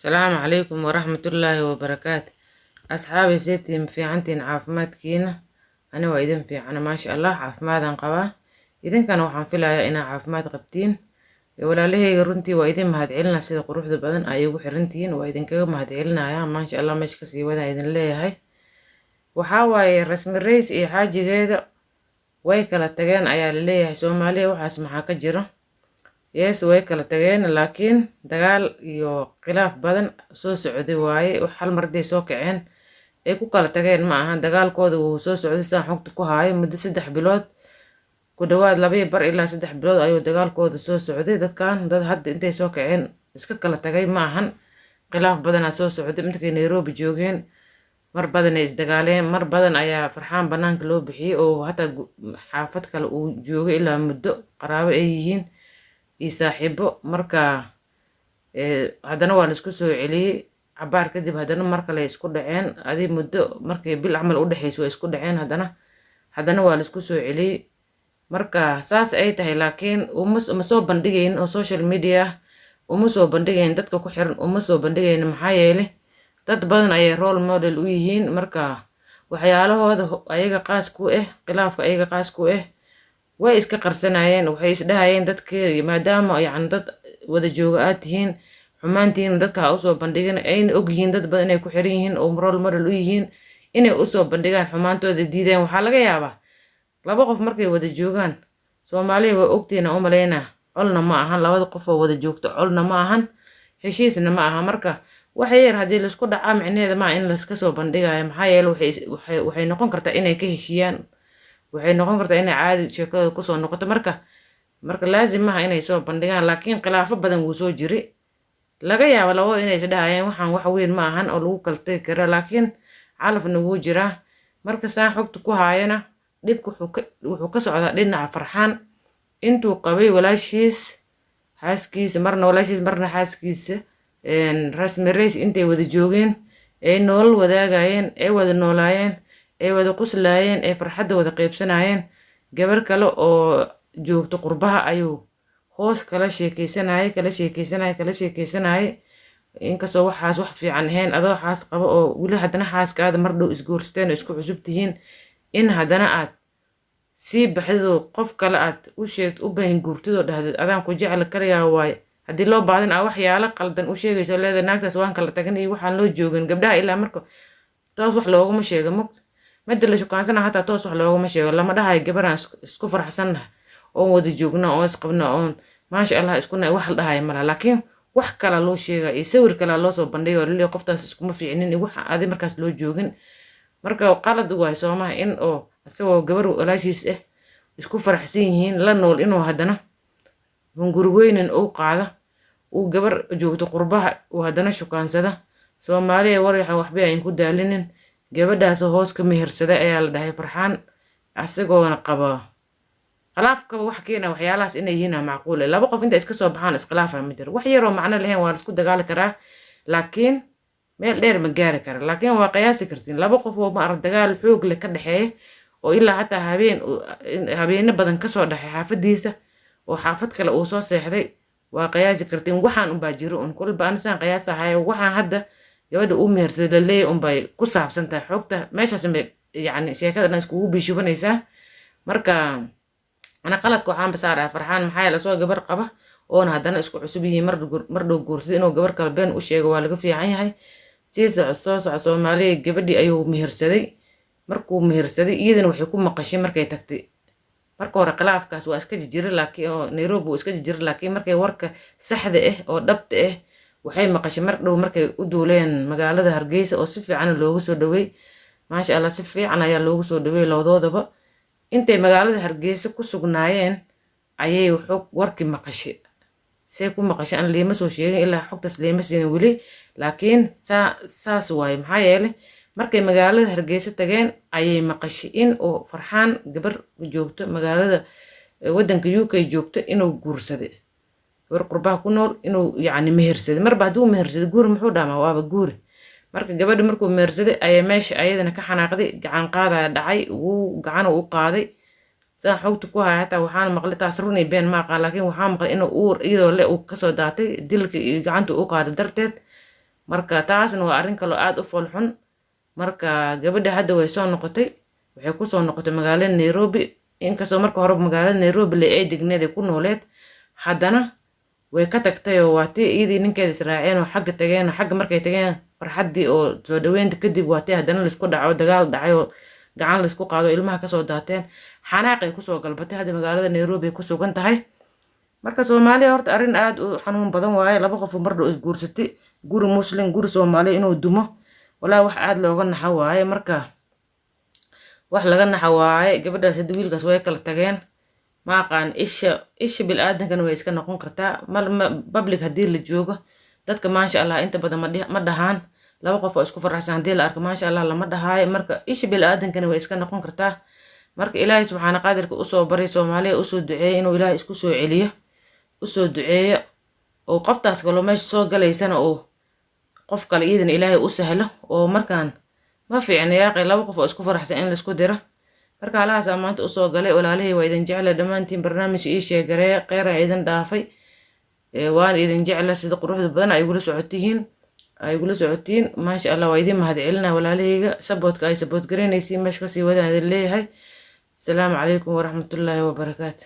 السلام عليكم ورحمة الله وبركاته. أصحابي سيتم في عنتين عافمات كينا. أنا وإذن في عنا ما شاء الله عافمات قبا. إذن كانوا حنفلا إنا عافمات قبتين ولا ليه رنتي وإذن ما هدعلنا سيد قروح ذو بدن أيوه حرنتين وإذن كذا ما هدعلنا يا ما شاء الله مش كسي وذا إذن ليه هاي وحاوي رسم الرئيس إيه حاجة جيدة ويكلا تجان أيا ليه سومالي وحاسم حاجة جرا yes way kala tageen laakiin dagaal iyo khilaaf badan soo socday waaye hal marday soo kaceen ay ku kala tageen ma ahan dagaalkooda uu soo socday saan xogta ku haayo muddo 3 bilood ku dhawaad 2 bar ilaa 3 bilood ayuu dagaalkooda soo socday dad hadda intay soo kaceen iska kala tagay ma ahan khilaaf badan soo socday inta Nairobi joogeen mar badan ay isdagaaleen mar badan ayaa farxaan banaanka loo bixiyay oo hata xaafad kale uu joogay ilaa muddo qaraabo ay yihiin saaxiibo marka hadana waa la isku soo celiyay cabaar kadib hadana mar kale isku dhaceen adii muddo markay bil amal u dhaxayso isku dhaceen hadana waa la isku soo celiyay marka saas ay tahay laakiin uma soo bandhigeen oo social media uma soo bandhigeen dadka ku xiran uma soo bandhigeen maxaa yeelay dad badan ay role model u yihiin marka waxyaalahooda ayaga qaas ku khilaafka ayaga qaas ku way iska qarsanayeen waxay isdhahayeen dadkii maadaama dad wada jooga aad tihiin xumaantiin dadka u soo bandhigeen ay og yihiin dad badan ay ku xiran yihiin oo role model u yihiin inay u soo bandhigaan xumaantooda diideen waxa laga yaabaa laba qof markay wada joogaan Soomaaliya way ogtiina u maleynaa colna ma ahan labada qof oo wada joogto colna ma ahan heshiisna ma aha marka waxay yar hadii la isku dhacaa micneheeda ma in la iska soo bandhigayo maxaa yeelay waxay noqon kartaa inay ka heshiyaan waxay noqon kartaa inay caadi sheekada ku soo noqoto marka laazim ah inay soo bandhigaan laakiin khilaafo badan wuu soo jiri laga yaabo labo inay isdhaayeen waxaan wax weyn ma ahan oo lagu kala tagi karo laakiin calafna wuu jiraa marka saan xogta ku haayana dhibku wuxuu ka socdaa dhinaca farxaan intuu qabay walaashiis xaaskiisa marna walaashiis marna xaaskiisa rasmi rays intay wada joogeen ay nolol wadaagayeen ay wada noolaayeen ay wada quslaayeen ay farxadda wada qaybsanayeen gabar kale oo joogto qurbaha ayuu hoos kala sheekeysanayay inkastoo waxaas wax fiican ahayn adoo xaas qabo oo wili haddana xaaskaada mar dhow isguursteen oo isku cusub tihiin in haddana aad sii baxdidoo qof kale aad u sheegto u baahin guurtidoo dhahdeed adaan ku jecel kaliyaa waaye haddii loo baadan waxyaalo qaldan u sheegayso leedahay naagtaas waan kala tagan iyo waxaan loo joogin gabdhaha ilaa marka toos wax looguma sheego mugta mid la shukaansana hataa toos wax looguma sheego lama dhahayo gabaraan isku faraxsannahay oo wada joogna oo isqabna oo maasha Allah iskuna wax la dhahayo malaha laakiin wax kala loo sheegay iyo sawir kala loo soo bandhigayo lilii qoftaas iskuma fiicnin wax aadi markaas loo joogin marka qalad waay Soomaha in oo asagoo gabar walaashiis isku faraxsan yihiin la nool inuu hadana hungurweynin uu qaada uu gabar joogto qurbaha uu hadana shukaansada Soomaaliya waxba ay ku daalinin gabadhaas hoos ka mehersaday ayaa la dhahay farxaan asagoona qaba khilaafka wax keena waxyaalahaas inay yihiin macquul laba qof inta iska soo baxaan iskhilaaf ma jiro wax yar oo macna lahayn waa la isku dagaali karaa laakiin meel dheer ma gaari kara laakiin waa qiyaasi kartiin laba qof oo ma dagaal xoog leh ka dhaxeeyo oo ilaa hataa habeen badan ka soo dhaxay xaafadiisa oo xaafad kale uu soo seexday waa qiyaasi kartiin waxaan un baa jiro un kulba ansaan qiyaasahay waxaan hadda gabadha uu mehersaday leeyahay bay ku saabsan tahay xogta meeshaas sheekada dhan iskugu bishubanaysaa marka ana qaladka waxaan basaaraa farxaan maxaa la soo gabar qaba oo hadana isku cusub yihiin mar dhow guursaday inuu gabar kale been u sheego waa laga fiican yahay soo Soomaaliya gabadhii ayuu mehersaday markuu mehersaday iyadana waxay ku maqashay markay tagtay marka hore khilaafkaas waa iska jiray laakiin oo Nairobi uu iska jiray laakiin markay warka saxda oo dhabta waxay maqashay mar dhow markay u duuleen magaalada Hargeysa oo si fiican loogu soo dhaweey maasha Allah si fiican ayaa loogu soo dhaweey labadoodaba intay magaalada Hargeysa ku sugnaayeen ayay warkii maqashay say ku maqashay aan leema soo sheegin ilaa xogtaas leema siin wili laakiin saas waay maxaa yeelay markay magaalada Hargeysa tageen ayay maqashay in oo farxaan gabar joogto magaalada wadanka UK joogto inuu guursaday gabar qurbaha ku nool inuu mehersaday marba haduu mehersaday guur muxuu dhamaa waaba guur marka gabadha markuu mehersaday ayay meesha ayadana ka xanaaqday gacan qaada dhacay uu gacan u qaaday saa xogta ku hayata waxaan maqlay taas runay been ma aqaan laakiin waxaan maqlay inuu uur iyadoo le uu ka soo daatay dilka iyo gacanta u qaaday darteed marka taasna waa arrin kaloo aad u foolxun. marka gabadha hadda way soo noqotay, waxay ku soo noqotay magaalada Nairobi. inkastoo marka hore magaalada Nairobi la ay degneed ku nooleed, haddana way ka tagtay oo waa tii iyadii ninkeeda israaceen oo xagga tageen. xagga markay tageen farxaddii oo soo dhaweynta kadib waa tii haddana laisku dhaco, dagaal dhacay oo gacan laisku qaado, ilmaha kasoo daateen, xanaaqay kusoo galbatay. hadda magaalada Nairobi ay ku sugan tahay. marka Soomaaliya horta arrin aad u xanuun badan waaye. laba qof mar dhow isguursatay, guri muslim guri Soomaali inuu dumo, walaa wax aad looga naxa waaye. marka wax laga naxa waaye. gabadhaas hadda wiilkaas way kala tageen. ma aqaan isha bilaadankan way iska noqon kartaa. public haddii la joogo dadka maasha Allah inta badan ma dhahaan. laba qof oo isku faraxsan haddii la arko maasha Allah lama dhahaayo. marka isha bilaadankan way iska noqon kartaa. marka ilaahay subxaana qaadirka usoo baray Soomaaliya, usoo duceeya inuu ilaahay isku soo celiyo, usoo duceeya oo qoftaas kaloo meesha soo galaysana oo qof kale iyadana ilaahay u sahlo. oo markaan ma fiicna yaaqay laba qof oo isku faraxsan in laisku diro. marka halahaasaa maanta usoo galay. walaalihii waa idin jecla dhammaantiin. barnaamij ii sheegaree kheyran idin dhaafay. waan idin jecla sida quruxda badan ay igula socotiin. maasha Allah waa idin mahadcelina walaalahayga. saboodka ay sabood garaynaysiin meesha kasii wadaan idin leeyahay. asalaamu calaykum waraxmatullaahi wabarakaatu.